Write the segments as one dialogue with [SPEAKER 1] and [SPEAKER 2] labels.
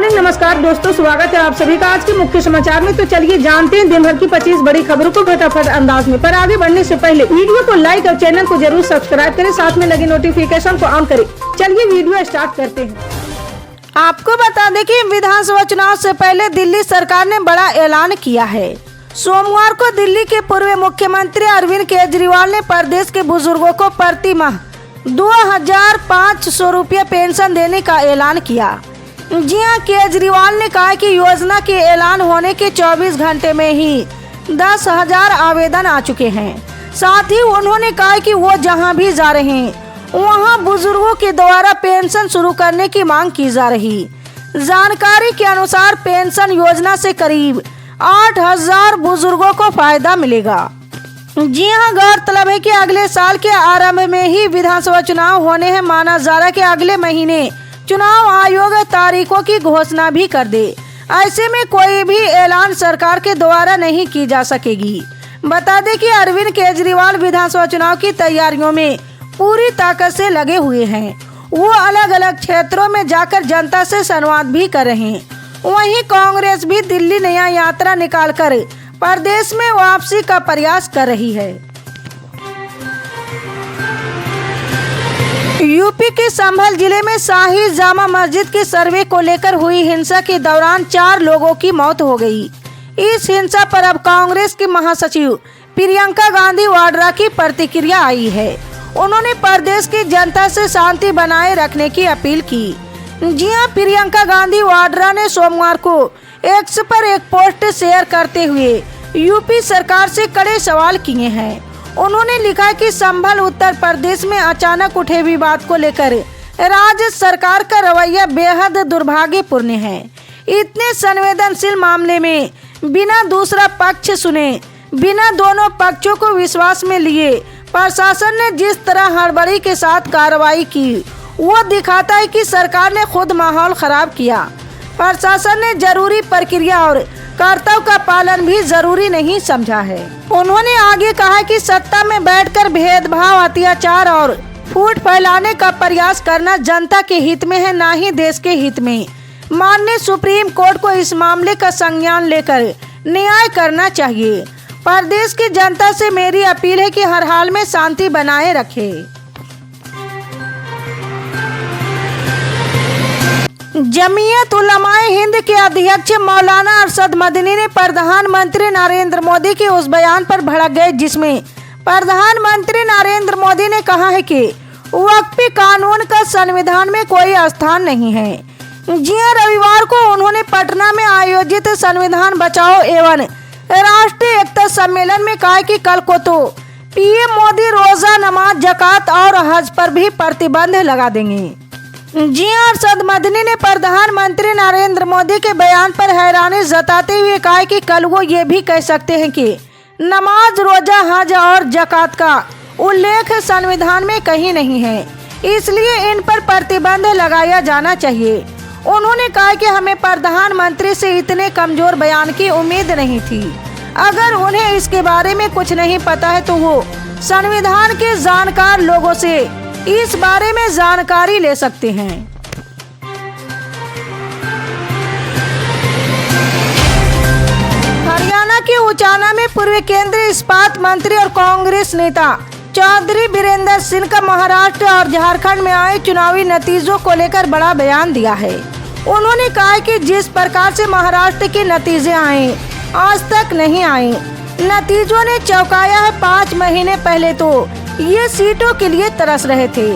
[SPEAKER 1] Morning. नमस्कार दोस्तों, स्वागत है आप सभी का आज के मुख्य समाचार में। तो चलिए जानते हैं दिन भर की 25 बड़ी खबरों को फटाफट अंदाज में। पर आगे बढ़ने से पहले वीडियो को लाइक और चैनल को जरूर सब्सक्राइब करें, साथ में लगे नोटिफिकेशन को ऑन करें। चलिए वीडियो स्टार्ट करते हैं।
[SPEAKER 2] आपको बता दें कि विधानसभा चुनाव से पहले दिल्ली सरकार ने बड़ा ऐलान किया है। सोमवार को दिल्ली के पूर्व मुख्यमंत्री अरविंद केजरीवाल ने प्रदेश के बुजुर्गों को प्रति माह 2500 रुपये पेंशन देने का ऐलान किया। जी हां, केजरीवाल ने कहा कि योजना के ऐलान होने के 24 घंटे में ही 10,000 आवेदन आ चुके हैं। साथ ही उन्होंने कहा कि वो जहां भी जा रहे हैं वहां बुजुर्गों के द्वारा पेंशन शुरू करने की मांग की जा रही। जानकारी के अनुसार पेंशन योजना से करीब 8,000 बुजुर्गों को फायदा मिलेगा। जी हां, गौरतलब है कि अगले साल के आरंभ में ही विधानसभा चुनाव होने हैं। माना जा रहा है कि अगले महीने चुनाव आयोग तारीखों की घोषणा भी कर दे। ऐसे में कोई भी ऐलान सरकार के द्वारा नहीं की जा सकेगी। बता दें कि अरविंद केजरीवाल विधानसभा चुनाव की तैयारियों में पूरी ताकत से लगे हुए हैं। वो अलग अलग क्षेत्रों में जाकर जनता से संवाद भी कर रहे हैं। वहीं कांग्रेस भी दिल्ली नया यात्रा निकालकर प्रदेश में वापसी का प्रयास कर रही है। यूपी के संभल जिले में शाही जामा मस्जिद के सर्वे को लेकर हुई हिंसा के दौरान 4 लोगों की मौत हो गई। इस हिंसा पर अब कांग्रेस की महासचिव प्रियंका गांधी वाड्रा की प्रतिक्रिया आई है। उन्होंने प्रदेश की जनता से शांति बनाए रखने की अपील की। जी हां, प्रियंका गांधी वाड्रा ने सोमवार को एक्स पर एक पोस्ट शेयर करते हुए यूपी सरकार से कड़े सवाल किए हैं। उन्होंने लिखा कि संभल उत्तर प्रदेश में अचानक उठे विवाद को लेकर राज्य सरकार का रवैया बेहद दुर्भाग्यपूर्ण है। इतने संवेदनशील मामले में बिना दूसरा पक्ष सुने, बिना दोनों पक्षों को विश्वास में लिए प्रशासन ने जिस तरह हड़बड़ी के साथ कार्रवाई की, वो दिखाता है कि सरकार ने खुद माहौल खराब किया। प्रशासन ने जरूरी प्रक्रिया और कर्तव्य का पालन भी जरूरी नहीं समझा है। उन्होंने आगे कहा कि सत्ता में बैठकर भेदभाव, अत्याचार और फूट फैलाने का प्रयास करना जनता के हित में है, ना ही देश के हित में। माननीय सुप्रीम कोर्ट को इस मामले का संज्ञान लेकर न्याय करना चाहिए। प्रदेश की जनता से मेरी अपील है कि हर हाल में शांति बनाए रखे। जमीयत उलमाए हिंद के अध्यक्ष मौलाना अरशद मदनी ने प्रधानमंत्री नरेंद्र मोदी के उस बयान पर भड़क गए जिसमें प्रधानमंत्री नरेंद्र मोदी ने कहा है कि वक्फ कानून का संविधान में कोई स्थान नहीं है। जी हां, रविवार को उन्होंने पटना में आयोजित संविधान बचाओ एवं राष्ट्रीय एकता सम्मेलन में कहा कि कल को तो पीएम मोदी रोजा, नमाज, जकात और हज पर भी प्रतिबंध लगा देंगे। जी हां, अरशद मदनी ने प्रधानमंत्री नरेंद्र मोदी के बयान पर हैरानी जताते हुए कहा कि कल वो ये भी कह सकते हैं कि नमाज, रोजा, हज और जकात का उल्लेख संविधान में कहीं नहीं है, इसलिए इन पर प्रतिबंध लगाया जाना चाहिए। उन्होंने कहा कि हमें प्रधानमंत्री से इतने कमजोर बयान की उम्मीद नहीं थी। अगर उन्हें इसके बारे में कुछ नहीं पता है तो वो संविधान के जानकार लोगों से इस बारे में जानकारी ले सकते हैं। हरियाणा के उचाना में पूर्व केंद्रीय इस्पात मंत्री और कांग्रेस नेता चौधरी बीरेंद्र सिंह का महाराष्ट्र और झारखंड में आए चुनावी नतीजों को लेकर बड़ा बयान दिया है। उन्होंने कहा कि जिस प्रकार से महाराष्ट्र के नतीजे आए आज तक नहीं आए। नतीजों ने चौंकाया है। 5 महीने पहले तो ये सीटों के लिए तरस रहे थे।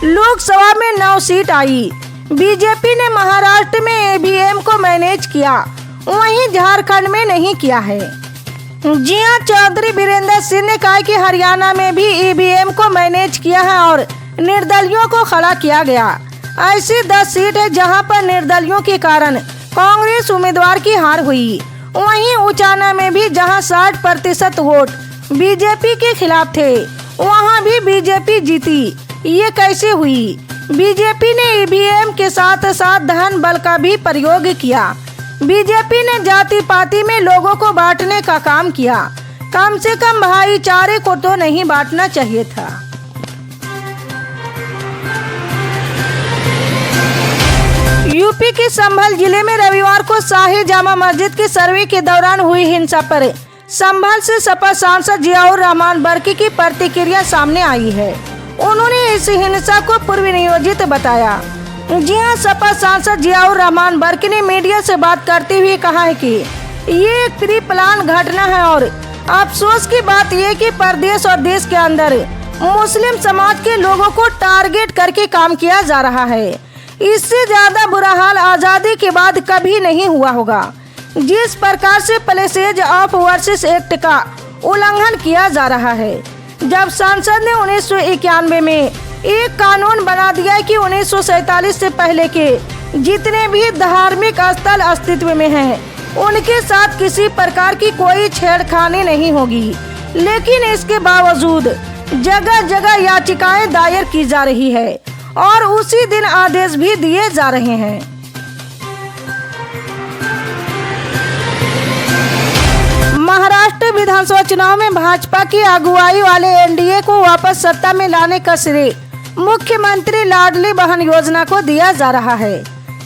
[SPEAKER 2] लोकसभा में 9 सीट आई। बीजेपी ने महाराष्ट्र में ईवीएम को मैनेज किया, वहीं झारखंड में नहीं किया है। जी हां, चौधरी बीरेंद्र सिंह ने कहा कि हरियाणा में भी ईवीएम को मैनेज किया है और निर्दलियों को खड़ा किया गया। ऐसी 10 सीट है जहां पर निर्दलियों के कारण कांग्रेस उम्मीदवार की हार हुई। वहीं उचाना में भी जहां 60% वोट बीजेपी के खिलाफ थे, वहां भी बीजेपी जीती। ये कैसे हुई? बीजेपी ने ईवीएम के साथ साथ धन बल का भी प्रयोग किया। बीजेपी ने जाति पाति में लोगों को बांटने का काम किया। कम से कम भाईचारे को तो नहीं बांटना चाहिए था। यूपी के संभल जिले में रविवार को शाही जामा मस्जिद के सर्वे के दौरान हुई हिंसा पर संभल से सपा सांसद जियाउर रहमान बर्की की प्रतिक्रिया सामने आई है। उन्होंने इस हिंसा को पूर्व नियोजित बताया। जी हां, सपा सांसद जियाउर रहमान बर्की ने मीडिया से बात करते हुए कहा है कि ये एक प्री प्लान घटना है और अफसोस की बात यह कि प्रदेश और देश के अंदर मुस्लिम समाज के लोगों को टारगेट करके काम किया जा रहा है। इससे ज्यादा बुरा हाल आजादी के बाद कभी नहीं हुआ होगा। जिस प्रकार से पैसेज ऑफ वर्सेस एक्ट का उल्लंघन किया जा रहा है, जब संसद ने 1991 में एक कानून बना दिया कि 1947 से पहले के जितने भी धार्मिक स्थल अस्तित्व में हैं, उनके साथ किसी प्रकार की कोई छेड़खानी नहीं होगी, लेकिन इसके बावजूद जगह जगह याचिकाएं दायर की जा रही है और उसी दिन आदेश भी दिए जा रहे हैं। महाराष्ट्र विधानसभा चुनाव में भाजपा की अगुवाई वाले एनडीए को वापस सत्ता में लाने का श्रेय मुख्यमंत्री लाडली बहन योजना को दिया जा रहा है।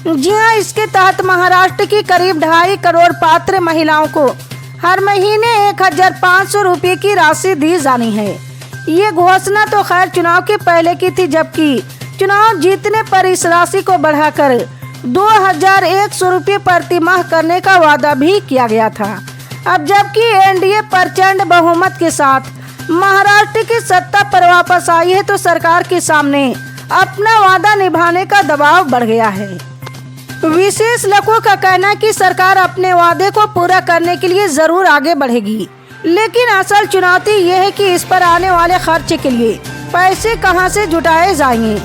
[SPEAKER 2] जी हां, इसके तहत महाराष्ट्र की करीब 2.5 करोड़ पात्र महिलाओं को हर महीने 1500 रुपये की राशि दी जानी है। ये घोषणा तो खैर चुनाव के पहले की थी, जबकि चुनाव जीतने पर इस राशि को बढ़ाकर 2100 रुपये प्रति माह करने का वादा भी किया गया था। अब जबकि एनडीए प्रचंड बहुमत के साथ महाराष्ट्र की सत्ता पर वापस आई है, तो सरकार के सामने अपना वादा निभाने का दबाव बढ़ गया है। विशेषज्ञों का कहना है कि सरकार अपने वादे को पूरा करने के लिए जरूर आगे बढ़ेगी, लेकिन असल चुनौती यह है कि इस पर आने वाले खर्च के लिए पैसे कहां से जुटाए जाएंगे।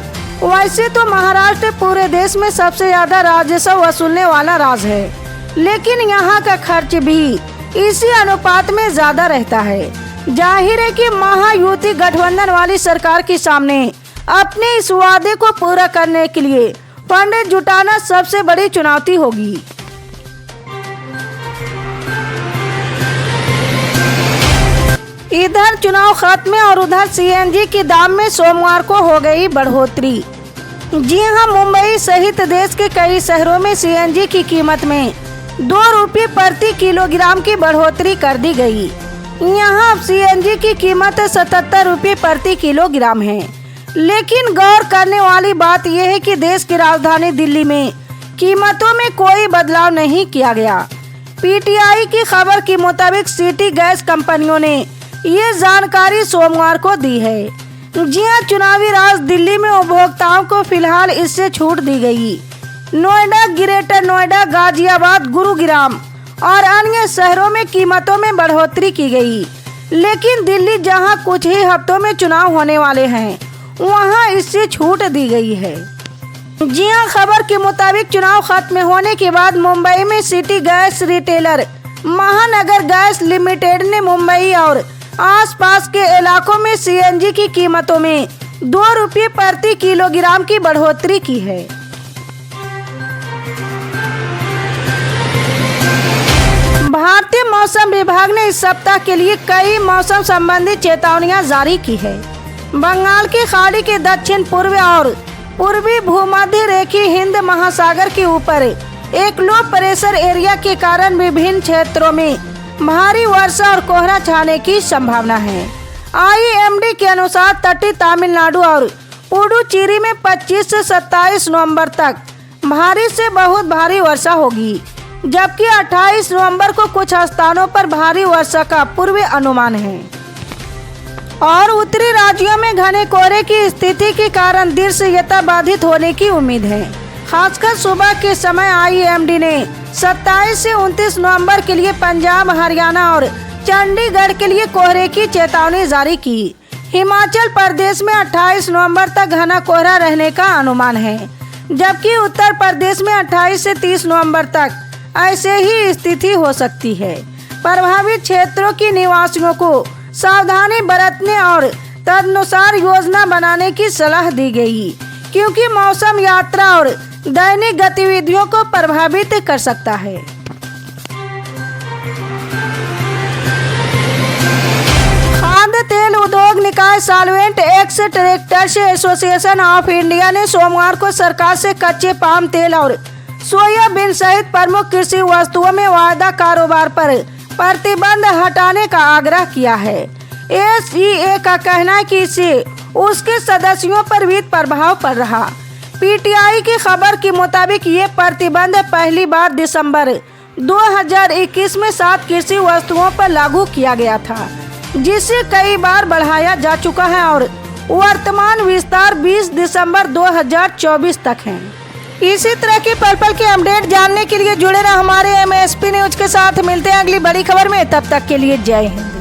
[SPEAKER 2] वैसे तो महाराष्ट्र पूरे देश में सबसे ज्यादा राजस्व वसूलने वाला राज्य है, लेकिन यहाँ का खर्च भी इसी अनुपात में ज्यादा रहता है। जाहिर है कि महायुति गठबंधन वाली सरकार के सामने अपने इस वादे को पूरा करने के लिए फंड जुटाना सबसे बड़ी चुनौती होगी। इधर चुनाव खत्म और उधर सीएनजी के दाम में सोमवार को हो गई बढ़ोतरी। जी हां, मुंबई सहित देश के कई शहरों में सीएनजी की कीमत में 2 रुपये प्रति किलोग्राम की बढ़ोतरी कर दी गई। यहाँ अब सीएनजी की कीमत 77 रुपये प्रति किलोग्राम है। लेकिन गौर करने वाली बात यह है कि देश की राजधानी दिल्ली में कीमतों में कोई बदलाव नहीं किया गया। पीटीआई की खबर के मुताबिक सिटी गैस कंपनियों ने ये जानकारी सोमवार को दी है। जी हां, चुनावी राज दिल्ली में उपभोक्ताओं को फिलहाल इससे छूट दी गई। नोएडा, ग्रेटर नोएडा, गाजियाबाद, गुरुग्राम और अन्य शहरों में कीमतों में बढ़ोतरी की गई, लेकिन दिल्ली जहां कुछ ही हफ्तों में चुनाव होने वाले हैं, वहां इससे छूट दी गई है। जी हां, खबर के मुताबिक चुनाव खत्म होने के बाद मुंबई में सिटी गैस रिटेलर महानगर गैस लिमिटेड ने मुंबई और आसपास के इलाकों में सीएनजी की कीमतों में 2 रुपये प्रति किलोग्राम की बढ़ोतरी की है। भारतीय मौसम विभाग ने इस सप्ताह के लिए कई मौसम संबंधी चेतावनियां जारी की है। बंगाल की खाड़ी के दक्षिण पूर्व और पूर्वी भूमध्य रेखीय हिंद महासागर के ऊपर एक लो प्रेशर एरिया के कारण विभिन्न क्षेत्रों में भारी वर्षा और कोहरा छाने की संभावना है। आईएमडी के अनुसार तटीय तमिलनाडु और पुडुचेरी में 25 से 27 नवंबर तक भारी से बहुत भारी वर्षा होगी, जबकि 28 नवंबर को कुछ स्थानों पर भारी वर्षा का पूर्व अनुमान है। और उत्तरी राज्यों में घने कोहरे की स्थिति के कारण दृश्यता बाधित होने की उम्मीद है। खासकर सुबह के समय आईएमडी ने 27 से 29 नवंबर के लिए पंजाब, हरियाणा और चंडीगढ़ के लिए कोहरे की चेतावनी जारी की। हिमाचल प्रदेश में 28 नवंबर तक घना कोहरा रहने का अनुमान है, जबकि उत्तर प्रदेश में 28 से 30 नवंबर तक ऐसे ही स्थिति हो सकती है। प्रभावित क्षेत्रों के निवासियों को सावधानी बरतने और तदनुसार योजना बनाने की सलाह दी गई, क्योंकि मौसम यात्रा और दैनिक गतिविधियों को प्रभावित कर सकता है। खाद्य तेल उद्योग निकाय solvent extractors association of India ने सोमवार को सरकार से कच्चे पाम तेल और सोयाबीन सहित प्रमुख कृषि वस्तुओं में वायदा कारोबार पर प्रतिबंध हटाने का आग्रह किया है। एसईए का कहना है कि इससे उसके सदस्यों पर भी प्रभाव पड़ रहा। पीटीआई की खबर के मुताबिक ये प्रतिबंध पहली बार दिसंबर 2021 में 7 कृषि वस्तुओं पर लागू किया गया था, जिसे कई बार बढ़ाया जा चुका है और वर्तमान विस्तार 20 दिसंबर 2024 तक है। इसी तरह की पल पल के अपडेट जानने के लिए जुड़े रहे हमारे MSP न्यूज के साथ। मिलते हैं अगली बड़ी खबर में, तब तक के लिए जय हिंद।